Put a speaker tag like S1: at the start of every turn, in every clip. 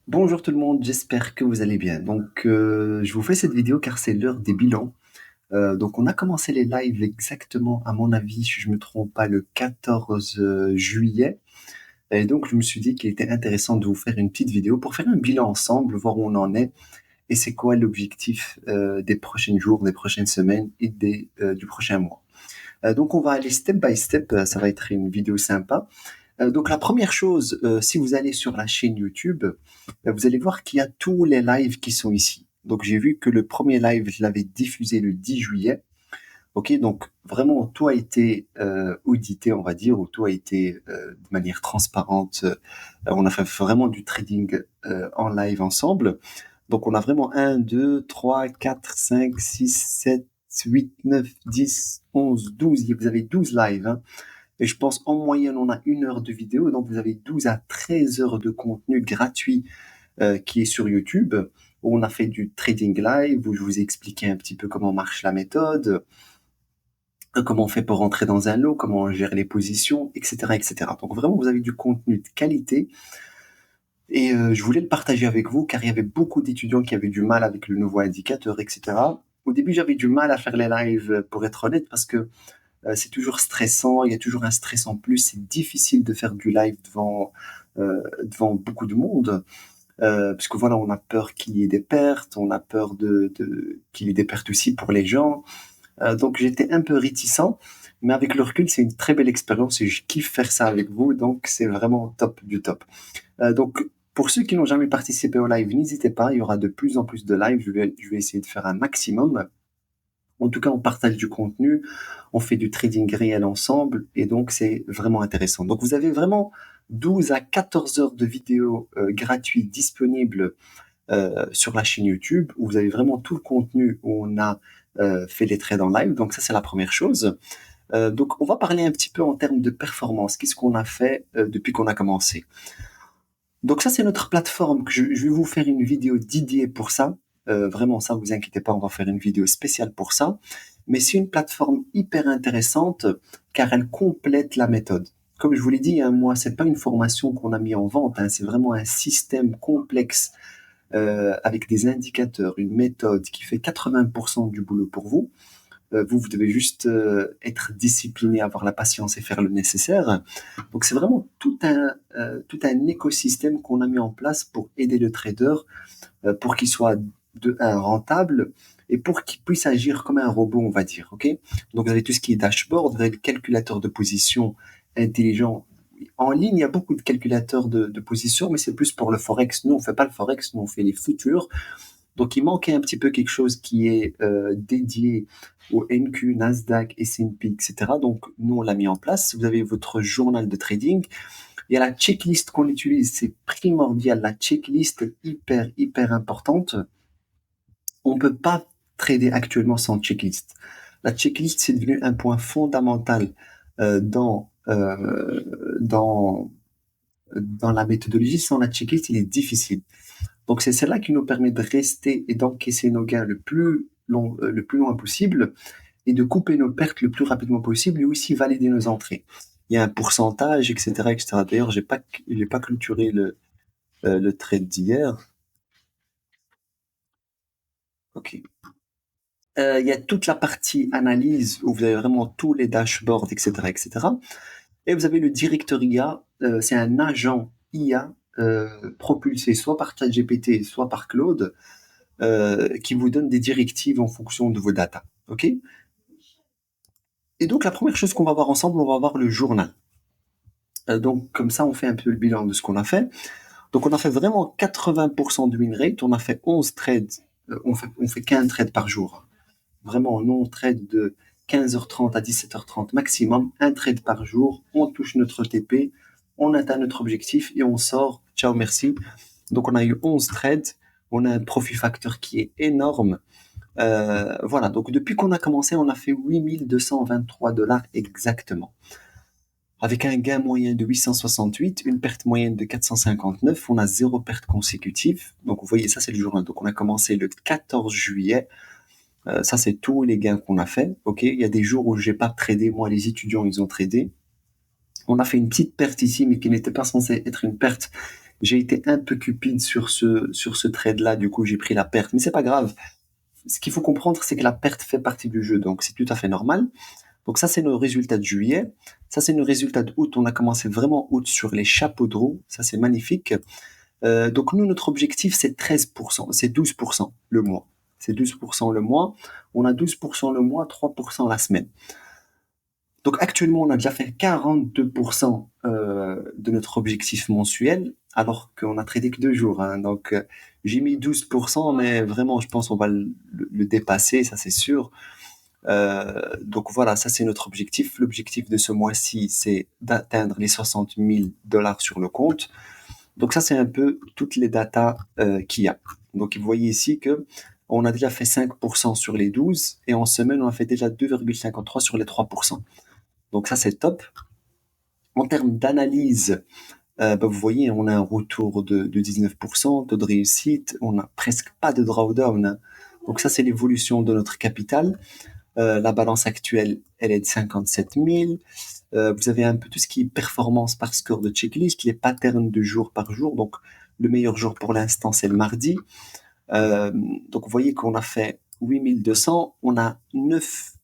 S1: Bonjour tout le monde, j'espère que vous allez bien. Je vous fais cette vidéo car c'est l'heure des bilans. Donc, on a commencé les lives exactement, à mon avis, si je me trompe pas, le 14 juillet. Et donc, je me suis dit qu'il était intéressant de vous faire une petite vidéo pour faire un bilan ensemble, voir où on en est et c'est quoi l'objectif des prochains jours, des prochaines semaines et du prochain mois. Donc, on va aller step by step. Ça va être une vidéo sympa. Donc la première chose, si vous allez sur la chaîne YouTube, vous allez voir qu'il y a tous les lives qui sont ici. Donc j'ai vu que le premier live, je l'avais diffusé le 10 juillet. Ok, donc vraiment tout a été audité, on va dire, ou tout a été de manière transparente. On a fait vraiment du trading en live ensemble. Donc on a vraiment 1, 2, 3, 4, 5, 6, 7, 8, 9, 10, 11, 12. Vous avez 12 lives, hein. Et je pense en moyenne, on a 1 heure de vidéo, donc vous avez 12 à 13 heures de contenu gratuit qui est sur YouTube, où on a fait du trading live, où je vous ai expliqué un petit peu comment marche la méthode, comment on fait pour rentrer dans un lot, comment on gère les positions, etc., etc. Donc vraiment, vous avez du contenu de qualité. Et je voulais le partager avec vous, car il y avait beaucoup d'étudiants qui avaient du mal avec le nouveau indicateur, etc. Au début, j'avais du mal à faire les lives, pour être honnête, parce que c'est toujours stressant, il y a toujours un stress en plus, c'est difficile de faire du live devant beaucoup de monde, parce que voilà, on a peur qu'il y ait des pertes, on a peur qu'il y ait des pertes aussi pour les gens. Donc j'étais un peu réticent, mais avec le recul, c'est une très belle expérience et je kiffe faire ça avec vous, donc c'est vraiment top du top. Donc pour ceux qui n'ont jamais participé au live, n'hésitez pas, il y aura de plus en plus de live, je vais essayer de faire un maximum. En tout cas, on partage du contenu, on fait du trading réel ensemble, et donc c'est vraiment intéressant. Donc vous avez vraiment 12 à 14 heures de vidéos gratuites disponibles sur la chaîne YouTube, où vous avez vraiment tout le contenu où on a fait les trades en live. Donc ça, c'est la première chose. Donc on va parler un petit peu en termes de performance. Qu'est-ce qu'on a fait depuis qu'on a commencé? Donc ça, c'est notre plateforme. Je vais vous faire une vidéo dédiée pour ça. Vraiment, ça, vous inquiétez pas, on va faire une vidéo spéciale pour ça. Mais c'est une plateforme hyper intéressante car elle complète la méthode. Comme je vous l'ai dit, hein, moi, c'est pas une formation qu'on a mis en vente, hein, c'est vraiment un système complexe avec des indicateurs, une méthode qui fait 80% du boulot pour vous. Vous devez juste être discipliné, avoir la patience et faire le nécessaire. Donc c'est vraiment tout un écosystème qu'on a mis en place pour aider le trader, pour qu'il soit de un rentable et pour qu'il puisse agir comme un robot, on va dire. Ok. Donc vous avez tout ce qui est dashboard, vous avez le calculateur de position intelligent. En ligne, il y a beaucoup de calculateurs de position, mais c'est plus pour le forex. Nous, on fait pas le forex, nous on fait les futurs. Donc, il manquait un petit peu quelque chose qui est dédié au NQ, Nasdaq, S&P, etc. Donc, nous, on l'a mis en place. Vous avez votre journal de trading. Il y a la checklist qu'on utilise. C'est primordial. La checklist est hyper, hyper importante. On ne peut pas trader actuellement sans checklist. La checklist, c'est devenu un point fondamental dans la méthodologie. Sans la checklist, il est difficile. Donc c'est celle-là qui nous permet de rester et d'encaisser nos gains le plus loin possible et de couper nos pertes le plus rapidement possible et aussi valider nos entrées. Il y a un pourcentage, etc., etc. D'ailleurs, j'ai pas clôturé le trade d'hier. Ok. Il y a toute la partie analyse où vous avez vraiment tous les dashboards, etc., etc. Et cetera. Et vous avez le directeur IA, c'est un agent IA propulsé soit par ChatGPT, soit par Claude, qui vous donne des directives en fonction de vos datas. Ok. Et donc la première chose qu'on va voir ensemble, on va voir le journal. Donc comme ça, on fait un peu le bilan de ce qu'on a fait. Donc on a fait vraiment 80% de win rate, on a fait 11 trades, on fait qu'un trade par jour. Vraiment, nous on trade de 15h30 à 17h30 maximum, un trade par jour, on touche notre TP, on atteint notre objectif et on sort. Ciao, merci. Donc on a eu 11 trades, on a un profit factor qui est énorme. Voilà, donc depuis qu'on a commencé, on a fait 8 223 $ exactement. Avec un gain moyen de 868, une perte moyenne de 459, on a zéro perte consécutive. Donc vous voyez, ça c'est le journal. Donc on a commencé le 14 juillet. Ça c'est tous les gains qu'on a fait. Ok, il y a des jours où j'ai pas tradé, moi les étudiants ils ont tradé. On a fait une petite perte ici, mais qui n'était pas censée être une perte. J'ai été un peu cupide sur ce trade-là, du coup j'ai pris la perte, mais c'est pas grave. Ce qu'il faut comprendre, c'est que la perte fait partie du jeu, donc c'est tout à fait normal. Donc ça, c'est nos résultats de juillet. Ça, c'est nos résultats d'août. On a commencé vraiment août sur les chapeaux de roue. Ça, c'est magnifique. Donc nous, notre objectif, c'est 13%, c'est 12% le mois. C'est 12% le mois. On a 12% le mois, 3% la semaine. Donc actuellement, on a déjà fait 42% de notre objectif mensuel, alors qu'on a tradé que 2 jours, hein. Donc j'ai mis 12%, mais vraiment, je pense qu'on va le dépasser, ça c'est sûr. Donc voilà, ça c'est notre objectif. L'objectif de ce mois-ci, c'est d'atteindre les 60 000 dollars sur le compte. Donc ça, c'est un peu toutes les datas qu'il y a. Donc vous voyez ici que on a déjà fait 5% sur les 12 et en semaine, on a fait déjà 2,53 sur les 3%. Donc ça, c'est top. En termes d'analyse, vous voyez, on a un retour de 19%, taux de réussite, on n'a presque pas de drawdown, hein. Donc ça, c'est l'évolution de notre capital. La balance actuelle, elle est de 57 000. Vous avez un peu tout ce qui est performance par score de checklist, les patterns de jour par jour. Donc, le meilleur jour pour l'instant, c'est le mardi. Euh, donc, vous voyez qu'on a fait 8200. On a 9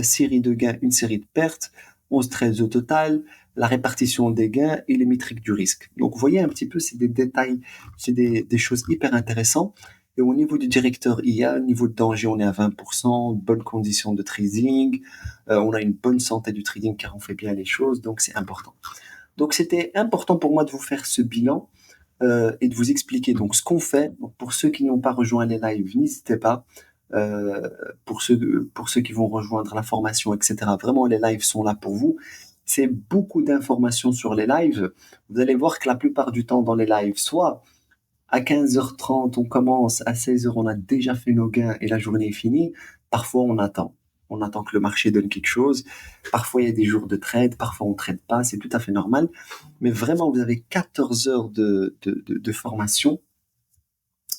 S1: séries de gains, une série de pertes, 11 trades au total, la répartition des gains et les métriques du risque. Donc, vous voyez un petit peu, c'est des détails, c'est des choses hyper intéressantes. Et au niveau du directeur IA, au niveau de danger, on est à 20%, bonnes conditions de trading, on a une bonne santé du trading car on fait bien les choses, donc c'est important. Donc c'était important pour moi de vous faire ce bilan et de vous expliquer donc ce qu'on fait. Donc, pour ceux qui n'ont pas rejoint les lives, n'hésitez pas. Euh, pour ceux qui vont rejoindre la formation, etc. Vraiment, les lives sont là pour vous. C'est beaucoup d'informations sur les lives. Vous allez voir que la plupart du temps dans les lives, soit à 15h30, on commence, à 16h, on a déjà fait nos gains et la journée est finie. Parfois, on attend. On attend que le marché donne quelque chose. Parfois, il y a des jours de trade. Parfois, on ne trade pas. C'est tout à fait normal. Mais vraiment, vous avez 14 heures de formation.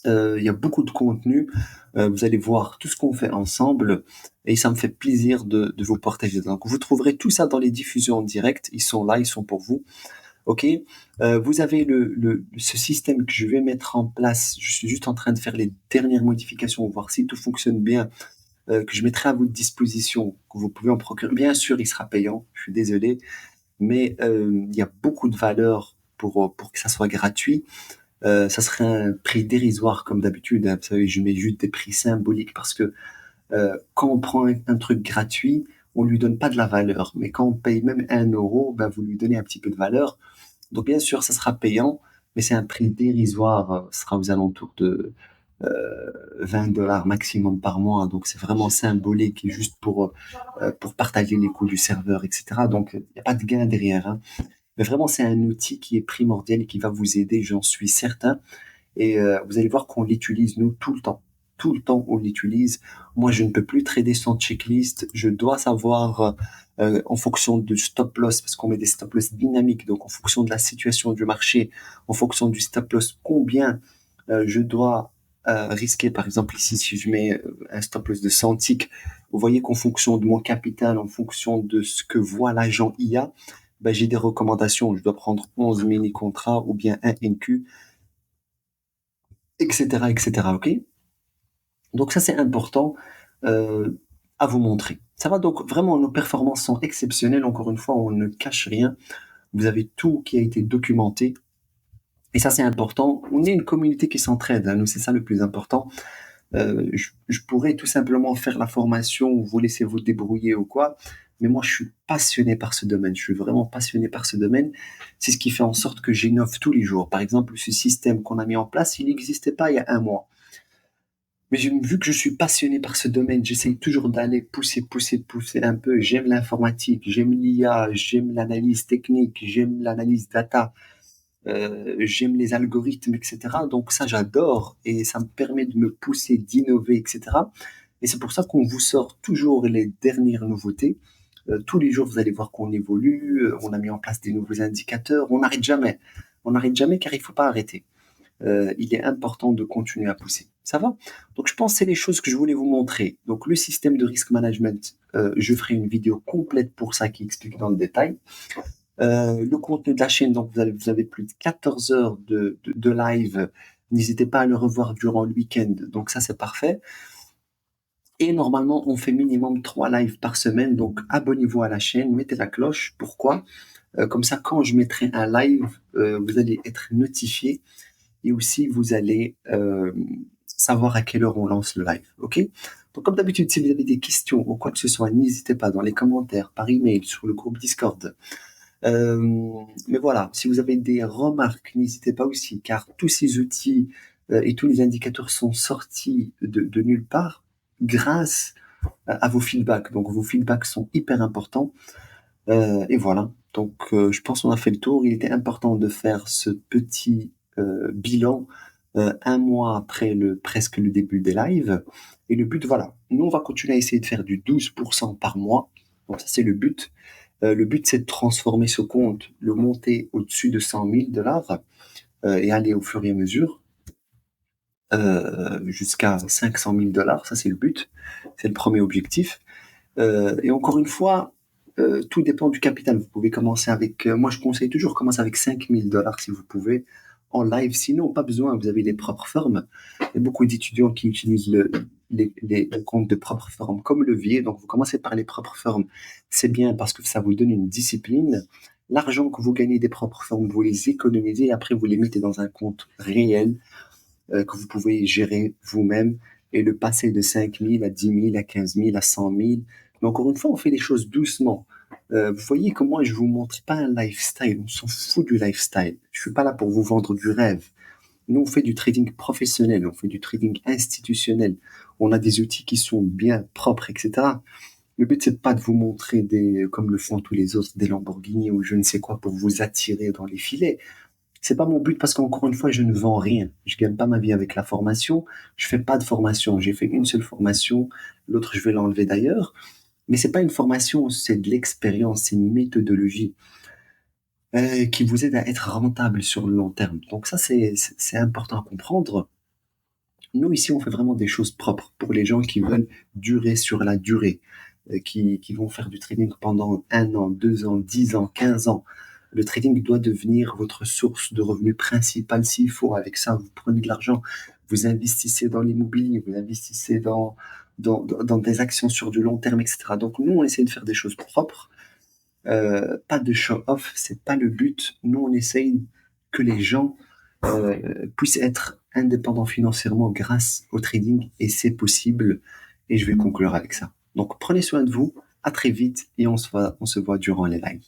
S1: Il y a beaucoup de contenu. Vous allez voir tout ce qu'on fait ensemble et ça me fait plaisir de vous partager. Donc, vous trouverez tout ça dans les diffusions en direct. Ils sont là, ils sont pour vous. OK. Vous avez ce système que je vais mettre en place. Je suis juste en train de faire les dernières modifications, voir si tout fonctionne bien, que je mettrai à votre disposition, que vous pouvez en procurer. Bien sûr, il sera payant. Je suis désolé, mais il y a beaucoup de valeur pour que ça soit gratuit. Ça serait un prix dérisoire comme d'habitude, hein. Vous savez, je mets juste des prix symboliques parce que quand on prend un truc gratuit, on lui donne pas de la valeur. Mais quand on paye même 1 euro, ben, vous lui donnez un petit peu de valeur. Donc bien sûr, ça sera payant, mais c'est un prix dérisoire. Ce sera aux alentours de 20 dollars maximum par mois. Donc c'est vraiment symbolique et juste pour partager les coûts du serveur, etc. Donc il n'y a pas de gain derrière, hein. Mais vraiment, c'est un outil qui est primordial et qui va vous aider, j'en suis certain. Et vous allez voir qu'on l'utilise, nous, tout le temps. Tout le temps, on l'utilise. Moi, je ne peux plus trader sans checklist. Je dois savoir, en fonction du stop loss, parce qu'on met des stop loss dynamiques, donc en fonction de la situation du marché, en fonction du stop loss, combien je dois risquer. Par exemple, ici, si je mets un stop loss de 100 ticks, vous voyez qu'en fonction de mon capital, en fonction de ce que voit l'agent IA, ben, j'ai des recommandations. Je dois prendre 11 mini-contrats ou bien un NQ, etc., etc. OK? Donc ça, c'est important euh, à vous montrer. Ça va donc vraiment, nos performances sont exceptionnelles. Encore une fois, on ne cache rien. Vous avez tout qui a été documenté. Et ça, c'est important. On est une communauté qui s'entraide, hein. Nous, c'est ça le plus important. Je pourrais tout simplement faire la formation, vous laisser vous débrouiller ou quoi. Mais moi, je suis passionné par ce domaine. Je suis vraiment passionné par ce domaine. C'est ce qui fait en sorte que j'innove tous les jours. Par exemple, ce système qu'on a mis en place, il n'existait pas il y a un mois. Mais vu que je suis passionné par ce domaine, j'essaye toujours d'aller pousser un peu. J'aime l'informatique, j'aime l'IA, j'aime l'analyse technique, j'aime l'analyse data, j'aime les algorithmes, etc. Donc ça, j'adore et ça me permet de me pousser, d'innover, etc. Et c'est pour ça qu'on vous sort toujours les dernières nouveautés. Tous les jours, vous allez voir qu'on évolue, on a mis en place des nouveaux indicateurs, on n'arrête jamais. On n'arrête jamais car il ne faut pas arrêter. Il est important de continuer à pousser. Ça va? Donc, je pense que c'est les choses que je voulais vous montrer. Donc, le système de risk management, je ferai une vidéo complète pour ça qui explique dans le détail. Le contenu de la chaîne, donc vous avez plus de 14 heures de live. N'hésitez pas à le revoir durant le week-end. Donc ça, c'est parfait. Et normalement, on fait minimum 3 lives par semaine. Donc abonnez-vous à la chaîne, mettez la cloche. Pourquoi? Comme ça, quand je mettrai un live, vous allez être notifié et aussi vous allez savoir à quelle heure on lance le live. OK? Donc comme d'habitude, si vous avez des questions ou quoi que ce soit, n'hésitez pas dans les commentaires, par email, sur le groupe Discord. Mais voilà, si vous avez des remarques, n'hésitez pas aussi, car tous ces outils et tous les indicateurs sont sortis de nulle part grâce à vos feedbacks. Donc vos feedbacks sont hyper importants. Et voilà, donc je pense qu'on a fait le tour. Il était important de faire ce petit bilan un mois après presque le début des lives. Et le but, voilà, nous on va continuer à essayer de faire du 12% par mois. Donc ça c'est le but. Le but, c'est de transformer ce compte, le monter au-dessus de 100 000 dollars et aller au fur et à mesure jusqu'à 500 000 dollars. Ça, c'est le but. C'est le premier objectif. Et encore une fois, tout dépend du capital. Vous pouvez commencer avec, moi, je conseille toujours commencer avec 5 000 dollars si vous pouvez en live. Sinon, pas besoin. Vous avez les propres firmes. Il y a beaucoup d'étudiants qui utilisent les comptes de propres firmes comme levier. Donc, vous commencez par les propres firmes. C'est bien parce que ça vous donne une discipline. L'argent que vous gagnez des propres firmes, vous les économisez et après vous les mettez dans un compte réel que vous pouvez gérer vous-même et le passer de 5 000 à 10 000, à 15 000, à 100 000. Mais encore une fois, on fait les choses doucement. Vous voyez que moi, je vous montre pas un lifestyle. On s'en fout du lifestyle. Je suis pas là pour vous vendre du rêve. Nous, on fait du trading professionnel, on fait du trading institutionnel. On a des outils qui sont bien propres, etc. Le but, c'est pas de vous montrer comme le font tous les autres, des Lamborghini ou je ne sais quoi pour vous attirer dans les filets. C'est pas mon but parce qu'encore une fois, je ne vends rien. Je gagne pas ma vie avec la formation. Je fais pas de formation. J'ai fait une seule formation. L'autre, je vais l'enlever d'ailleurs. Mais c'est pas une formation, c'est de l'expérience, c'est une méthodologie qui vous aide à être rentable sur le long terme. Donc ça, c'est important à comprendre. Nous, ici, on fait vraiment des choses propres pour les gens qui veulent durer sur la durée, qui vont faire du trading pendant 1 an, 2 ans, 10 ans, 15 ans. Le trading doit devenir votre source de revenus principale s'il faut. Avec ça, vous prenez de l'argent, vous investissez dans l'immobilier, vous investissez dans des actions sur du long terme, etc. Donc, nous, on essaie de faire des choses propres. Pas de show-off, c'est pas le but. Nous, on essaye que les gens puissent être indépendants financièrement grâce au trading et c'est possible. Et je vais conclure avec ça. Donc, prenez soin de vous. À très vite et on se voit durant les lives.